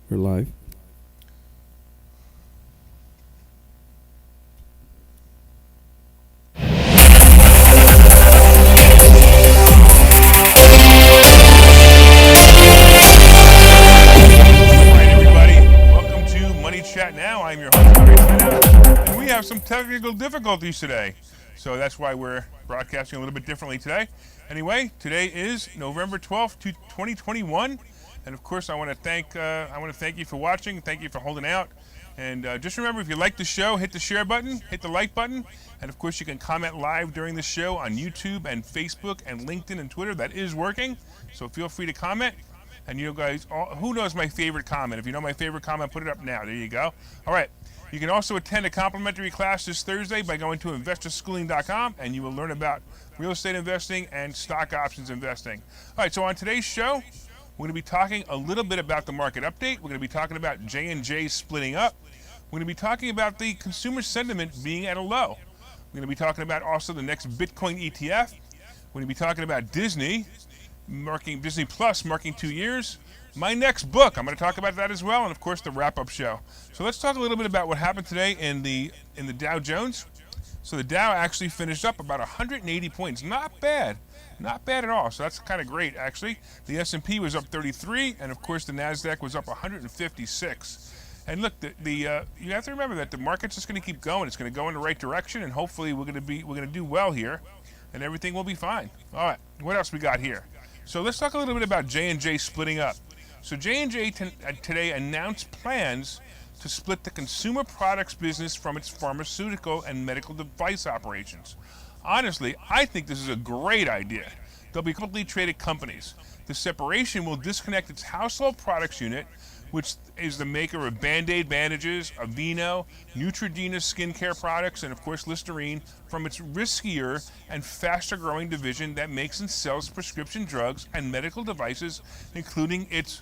We're live. Chat now. I'm your host, Larry Steinhouse, and we have some technical difficulties today. So that's why we're broadcasting a little bit differently today. Anyway, today is November 12th, 2021, and of course, I want to thank you for watching. Thank you for holding out. And just remember, if you like the show, hit the share button, hit the like button, and of course, you can comment live during the show on YouTube and Facebook and LinkedIn and Twitter. That is working, so feel free to comment. And you guys, who knows my favorite comment? If you know my favorite comment, put it up now. There you go. All right. You can also attend a complimentary class this Thursday by going to investorschooling.com, and you will learn about real estate investing and stock options investing. All right. So on today's show, we're going to be talking a little bit about the market update. We're going to be talking about J&J splitting up. We're going to be talking about the consumer sentiment being at a low. We're going to be talking about also the next Bitcoin ETF. We're going to be talking about Disney Plus marking 2 years. My next book, I'm going to talk about that as well, and of course the wrap-up show. So let's talk a little bit about what happened today in the Dow Jones. So the Dow actually finished up about 180 points. Not bad at all. So that's kind of great, actually. The S&P was up 33, and of course the Nasdaq was up 156. And look, you have to remember that the market's just going to keep going. It's going to go in the right direction, and hopefully we're going to do well here, and everything will be fine. All right, what else we got here? So let's talk a little bit about J&J splitting up. So J&J today announced plans to split the consumer products business from its pharmaceutical and medical device operations. Honestly, I think this is a great idea. They'll be publicly traded companies. The separation will disconnect its household products unit, which is the maker of Band-Aid bandages, Aveeno, Neutrogena skincare products, and of course Listerine, from its riskier and faster-growing division that makes and sells prescription drugs and medical devices, including its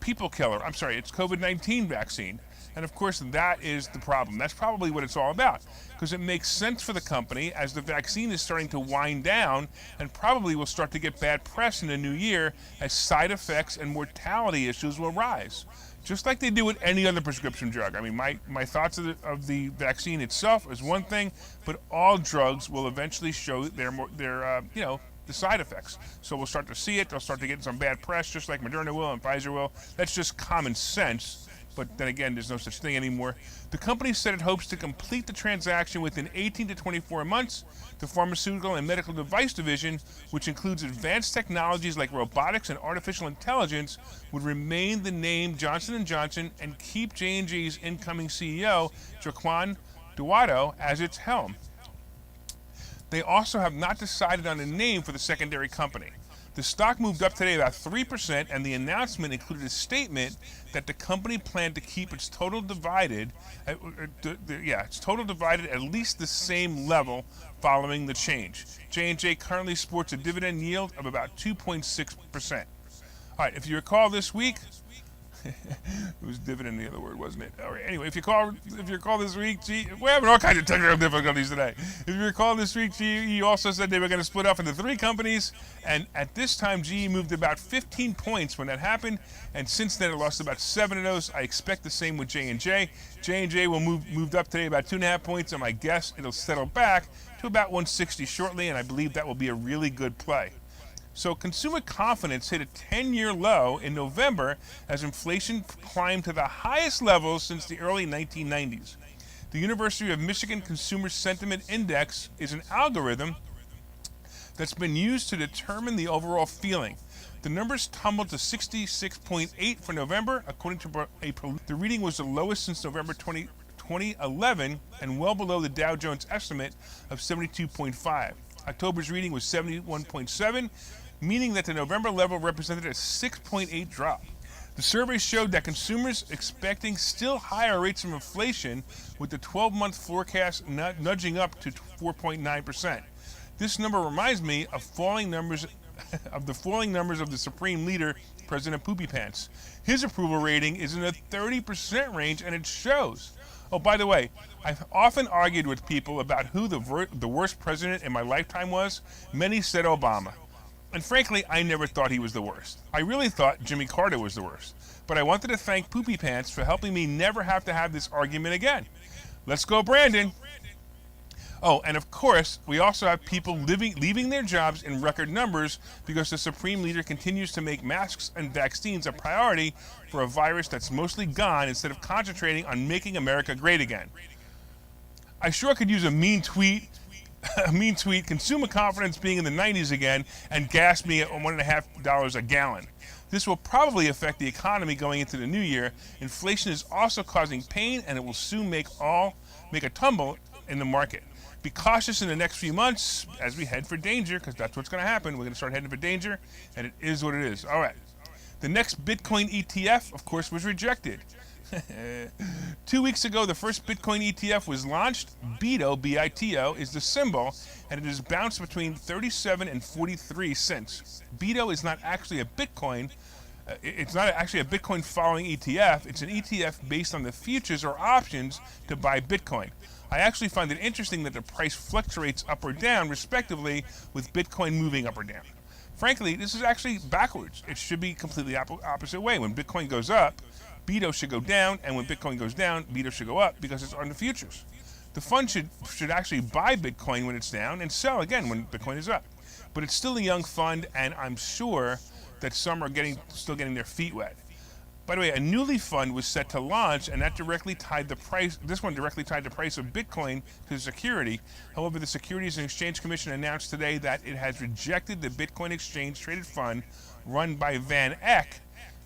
its COVID-19 vaccine. And of course, that is the problem. That's probably what it's all about, because it makes sense for the company as the vaccine is starting to wind down and probably will start to get bad press in the new year as side effects and mortality issues will rise, just like they do with any other prescription drug. I mean, my thoughts of the vaccine itself is one thing, but all drugs will eventually show the side effects. So we'll start to see it. They'll start to get some bad press, just like Moderna will and Pfizer will. That's just common sense. But then again, there's no such thing anymore. The company said it hopes to complete the transaction within 18 to 24 months. The pharmaceutical and medical device division, which includes advanced technologies like robotics and artificial intelligence, would remain the name Johnson & Johnson and keep J&J's incoming CEO, Jaquan Duato, as its helm. They also have not decided on a name for the secondary company. The stock moved up today about 3%, and the announcement included a statement that the company planned to keep its total divided at least the same level following the change. J&J currently sports a dividend yield of about 2.6%. All right, if you recall this week, it was dividend, the other word, wasn't it? All right. Anyway, if you recall this week, we're having all kinds of technical difficulties today. If you recall this week, GE also said they were going to split up into 3 companies, and at this time, GE moved about 15 points when that happened, and since then it lost about 7 of those. I expect the same with J&J. J&J will moved up today about 2.5 points, and my guess it'll settle back to about 160 shortly, and I believe that will be a really good play. So consumer confidence hit a 10-year low in November as inflation climbed to the highest levels since the early 1990s. The University of Michigan Consumer Sentiment Index is an algorithm that's been used to determine the overall feeling. The numbers tumbled to 66.8 for November, according to the reading was the lowest since November 2011 and well below the Dow Jones estimate of 72.5. October's reading was 71.7, meaning that the November level represented a 6.8 drop. The survey showed that consumers expecting still higher rates of inflation, with the 12-month forecast nudging up to 4.9%. This number reminds me of falling numbers of the Supreme Leader, President Poopy Pants. His approval rating is in the 30% range, and it shows. Oh, by the way, I've often argued with people about who the worst president in my lifetime was. Many said Obama. And frankly, I never thought he was the worst. I really thought Jimmy Carter was the worst. But I wanted to thank Poopy Pants for helping me never have to have this argument again. Let's go, Brandon. Oh, and of course, we also have people leaving their jobs in record numbers because the Supreme Leader continues to make masks and vaccines a priority for a virus that's mostly gone instead of concentrating on making America great again. I sure could use a mean tweet, consumer confidence being in the 90s again, and gas me at $1.50 a gallon. This will probably affect the economy going into the new year. Inflation is also causing pain, and it will soon make a tumble in the market. Be cautious in the next few months as we head for danger, because that's what's going to happen. We're going to start heading for danger, and it is what it is. All right. The next Bitcoin ETF, of course, was rejected. 2 weeks ago, the first Bitcoin ETF was launched. BITO, B-I-T-O, is the symbol, and it has bounced between 37 and 43 cents. BITO is not actually a Bitcoin. It's not actually a Bitcoin following ETF. It's an ETF based on the futures or options to buy Bitcoin. I actually find it interesting that the price fluctuates up or down, respectively, with Bitcoin moving up or down. Frankly, this is actually backwards. It should be completely opposite way. When Bitcoin goes up, BITO should go down, and when Bitcoin goes down, BITO should go up because it's on the futures. The fund should actually buy Bitcoin when it's down and sell again when Bitcoin is up. But it's still a young fund, and I'm sure that some are still getting their feet wet. By the way, a newly fund was set to launch, and that directly tied the price. This one directly tied the price of Bitcoin to the security. However, the Securities and Exchange Commission announced today that it has rejected the Bitcoin exchange traded fund run by Van Eck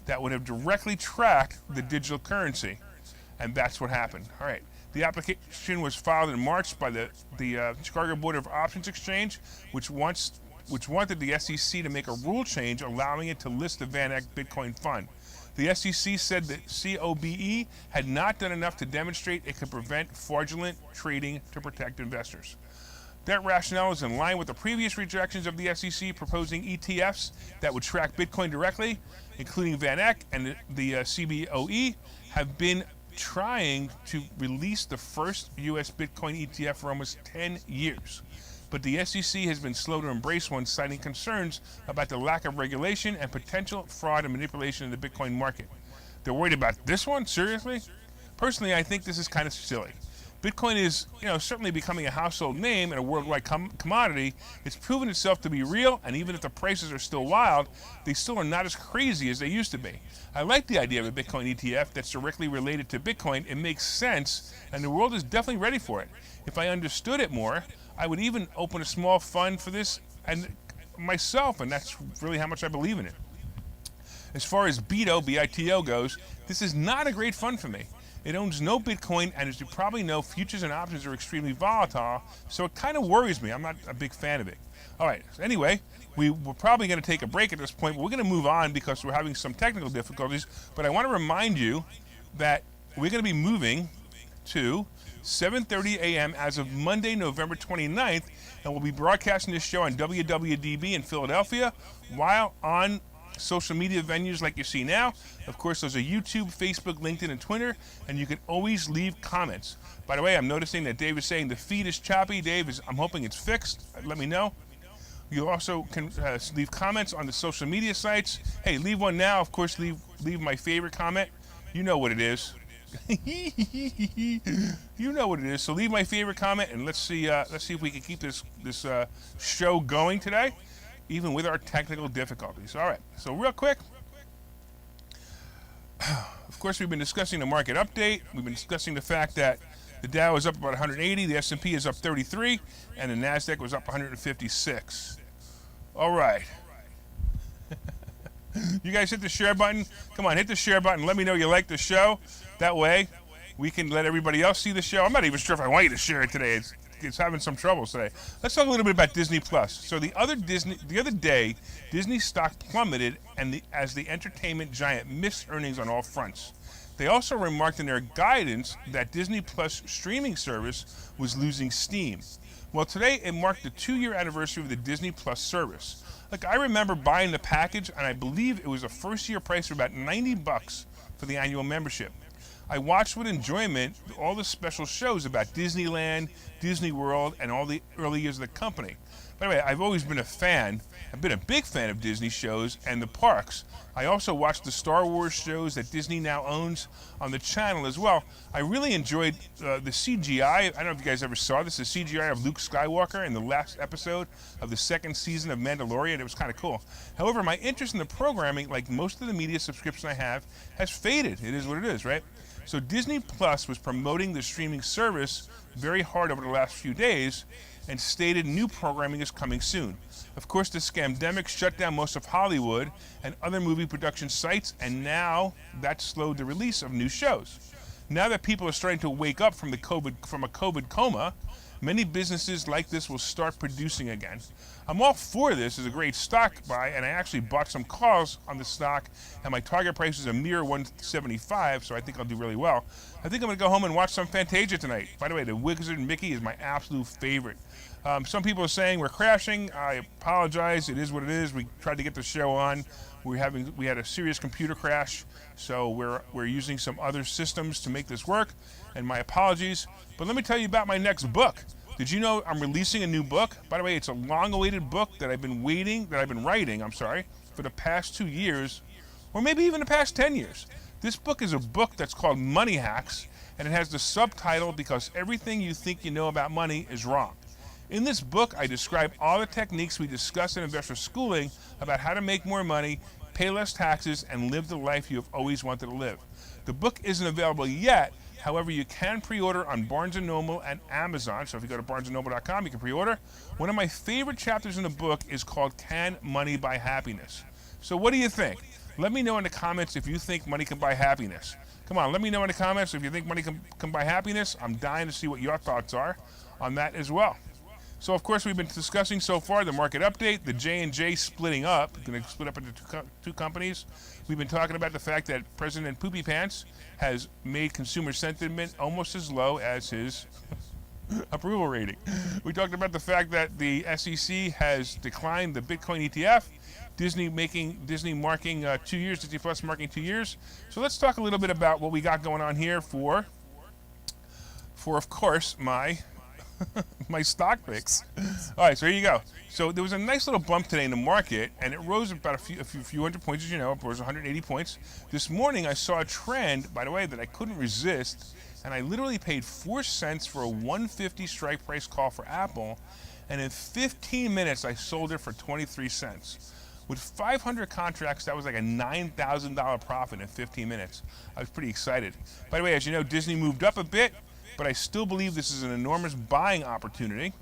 that would have directly tracked the digital currency, and that's what happened. All right. The application was filed in March by the Chicago Board of Options Exchange, which wanted the SEC to make a rule change allowing it to list the Van Eck Bitcoin fund. The SEC said that COBE had not done enough to demonstrate it could prevent fraudulent trading to protect investors. That rationale is in line with the previous rejections of the SEC proposing ETFs that would track Bitcoin directly, including Van Eck and the CBOE have been trying to release the first U.S. Bitcoin ETF for almost 10 years. But the SEC has been slow to embrace one, citing concerns about the lack of regulation and potential fraud and manipulation in the Bitcoin market. They're worried about this one? Seriously? Personally, I think this is kind of silly. Bitcoin is, certainly becoming a household name and a worldwide commodity. It's proven itself to be real, and even if the prices are still wild, they still are not as crazy as they used to be. I like the idea of a Bitcoin ETF that's directly related to Bitcoin. It makes sense, and the world is definitely ready for it. If I understood it more, I would even open a small fund for this and myself, and that's really how much I believe in it. As far as BITO, B-I-T-O goes, this is not a great fund for me. It owns no Bitcoin, and as you probably know, futures and options are extremely volatile, so it kind of worries me. I'm not a big fan of it. All right, so anyway, we're probably going to take a break at this point, but we're going to move on because we're having some technical difficulties. But I want to remind you that we're going to be moving to 7:30 a.m. as of Monday, November 29th, and we'll be broadcasting this show on WWDB in Philadelphia while on social media venues like you see now. Of course, those are YouTube, Facebook, LinkedIn, and Twitter, and you can always leave comments. By the way, I'm noticing that Dave is saying the feed is choppy. Dave, I'm hoping it's fixed. Let me know. You also can leave comments on the social media sites. Hey, leave one now. Of course, leave my favorite comment. You know what it is. You know what it is. So leave my favorite comment, and let's see if we can keep this show going today, even with our technical difficulties. All right. So real quick, of course, we've been discussing the market update. We've been discussing the fact that the Dow is up about 180, the S&P is up 33, and the Nasdaq was up 156. All right. You guys hit the share button. Come on, hit the share button. Let me know you like the show. That way, we can let everybody else see the show. I'm not even sure if I want you to share it today. It's having some troubles today. Let's talk a little bit about Disney Plus. So the other day, Disney stock plummeted, as the entertainment giant missed earnings on all fronts. They also remarked in their guidance that Disney Plus streaming service was losing steam. Well, today it marked the 2-year anniversary of the Disney Plus service. Look, I remember buying the package, and I believe it was a first-year price of about $90 for the annual membership. I watched with enjoyment all the special shows about Disneyland, Disney World, and all the early years of the company. By the way, I've always been a fan. I've been a big fan of Disney shows and the parks. I also watch the Star Wars shows that Disney now owns on the channel as well. I really enjoyed the CGI. I don't know if you guys ever saw this, the CGI of Luke Skywalker in the last episode of the second season of Mandalorian. It was kind of cool. However, my interest in the programming, like most of the media subscription I have, has faded. It is what it is, right? So Disney Plus was promoting the streaming service very hard over the last few days and stated new programming is coming soon. Of course, the scamdemic shut down most of Hollywood and other movie production sites, and now that slowed the release of new shows. Now that people are starting to wake up from a COVID coma, many businesses like this will start producing again. I'm all for this. It's a great stock buy, and I actually bought some calls on the stock, and my target price is a mere 175, so I think I'll do really well. I think I'm going to go home and watch some Fantasia tonight. By the way, the Wizard Mickey is my absolute favorite. Some people are saying we're crashing. I apologize. It is what it is. We tried to get the show on. We had a serious computer crash, so we're using some other systems to make this work, and my apologies. But let me tell you about my next book. Did you know I'm releasing a new book? By the way, it's a long-awaited book that I've been writing, for the past 2 years, or maybe even the past 10 years. This book is a book that's called Money Hacks, and it has the subtitle, Because Everything You Think You Know About Money is Wrong. In this book, I describe all the techniques we discuss in investor schooling about how to make more money, pay less taxes, and live the life you have always wanted to live. The book isn't available yet. However, you can pre-order on Barnes & Noble and Amazon. So if you go to barnesandnoble.com, you can pre-order. One of my favorite chapters in the book is called Can Money Buy Happiness? So what do you think? Let me know in the comments if you think money can buy happiness. Come on, let me know in the comments if you think money can buy happiness. I'm dying to see what your thoughts are on that as well. So, of course, we've been discussing so far the market update, the J&J splitting up, going to split up into two companies. We've been talking about the fact that President Poopy Pants has made consumer sentiment almost as low as his approval rating. We talked about the fact that the SEC has declined the Bitcoin ETF, Disney marking 2 years, Disney Plus marking 2 years. So let's talk a little bit about what we got going on here for of course, my stock picks. All right, so here you go. So there was a nice little bump today in the market, and it rose about a few hundred points, as you know. It rose 180 points. This morning, I saw a trend, by the way, that I couldn't resist, and I literally paid 4 cents for a 150 strike price call for Apple, and in 15 minutes, I sold it for 23 cents. With 500 contracts, that was like a $9,000 profit in 15 minutes. I was pretty excited. By the way, as you know, Disney moved up a bit, but I still believe this is an enormous buying opportunity.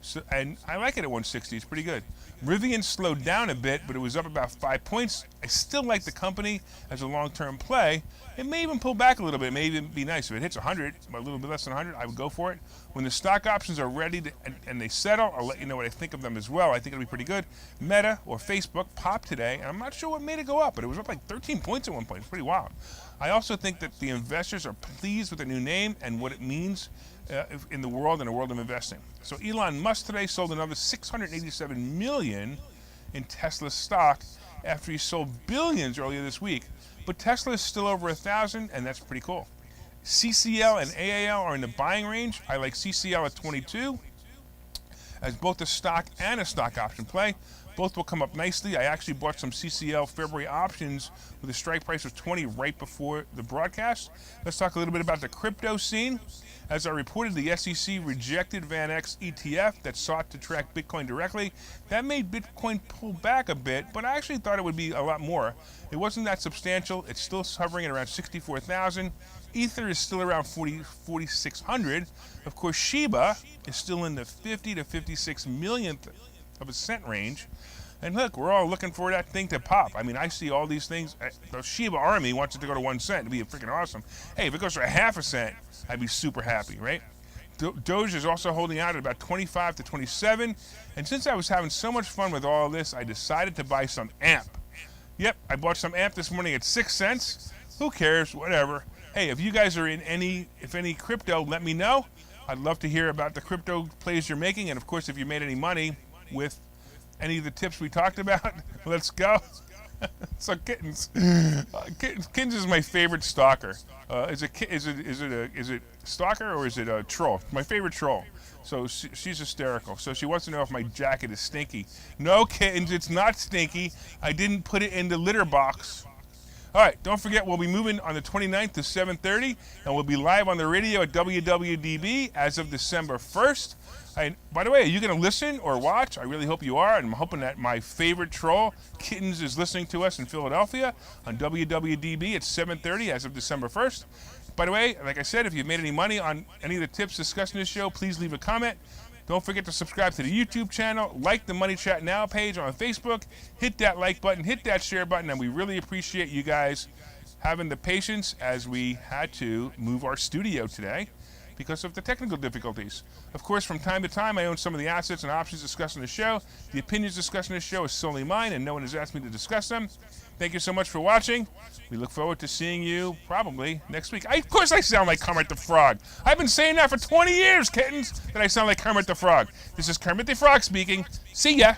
So, and I like it at 160. It's pretty good. Rivian slowed down a bit, but it was up about 5 points. I still like the company as a long-term play. It may even pull back a little bit. It may even be nice. If it hits 100, a little bit less than 100, I would go for it. When the stock options are ready and they settle, I'll let you know what I think of them as well. I think it'll be pretty good. Meta, or Facebook, popped today, and I'm not sure what made it go up, but it was up like 13 points at one point. It's pretty wild. I also think that the investors are pleased with the new name and what it means in the world of investing. So Elon Musk today sold another $687 million in Tesla stock after he sold billions earlier this week. But Tesla is still over 1,000, and that's pretty cool. CCL and AAL are in the buying range. I like CCL at 22 as both a stock and a stock option play. Both will come up nicely. I actually bought some CCL February options with a strike price of 20 right before the broadcast. Let's talk a little bit about the crypto scene. As I reported, the SEC rejected VanEck ETF that sought to track Bitcoin directly. That made Bitcoin pull back a bit, but I actually thought it would be a lot more. It wasn't that substantial. It's still hovering at around 64,000. Ether is still around 4,600. Of course, Shiba is still in the 50 to 56 millionth of a cent range. And look, we're all looking for that thing to pop. I mean, I see all these things. The Shiba army wants it to go to 1 cent. It'd be freaking awesome. Hey, if it goes to a half a cent, I'd be super happy, right? Doge is also holding out at about 25 to 27. And since I was having so much fun with all this, I decided to buy some AMP. Yep, I bought some AMP this morning at 6 cents. Who cares? Whatever. Hey, if you guys are in any crypto, let me know. I'd love to hear about the crypto plays you're making. And of course, if you made any money with any of the tips we talked about, let's go. So Kittens, Kittens is my favorite stalker. Is it stalker or is it a troll? My favorite troll. So she's hysterical. So she wants to know if my jacket is stinky. No, Kittens, it's not stinky. I didn't put it in the litter box. All right, don't forget we'll be moving on the 29th to 7:30, and we'll be live on the radio at WWDB as of December 1st. By the way, are you going to listen or watch? I really hope you are, and I'm hoping that my favorite troll, Kittens, is listening to us in Philadelphia on WWDB at 7:30 as of December 1st. By the way, like I said, if you've made any money on any of the tips discussed in this show, please leave a comment. Don't forget to subscribe to the YouTube channel, like the Money Chat Now page on Facebook, hit that like button, hit that share button, and we really appreciate you guys having the patience as we had to move our studio today because of the technical difficulties. Of course, from time to time, I own some of the assets and options discussed in the show. The opinions discussed in this show is solely mine, and no one has asked me to discuss them. Thank you so much for watching. We look forward to seeing you probably next week. Of course I sound like Kermit the Frog. I've been saying that for 20 years, Kittens, that I sound like Kermit the Frog. This is Kermit the Frog speaking. See ya.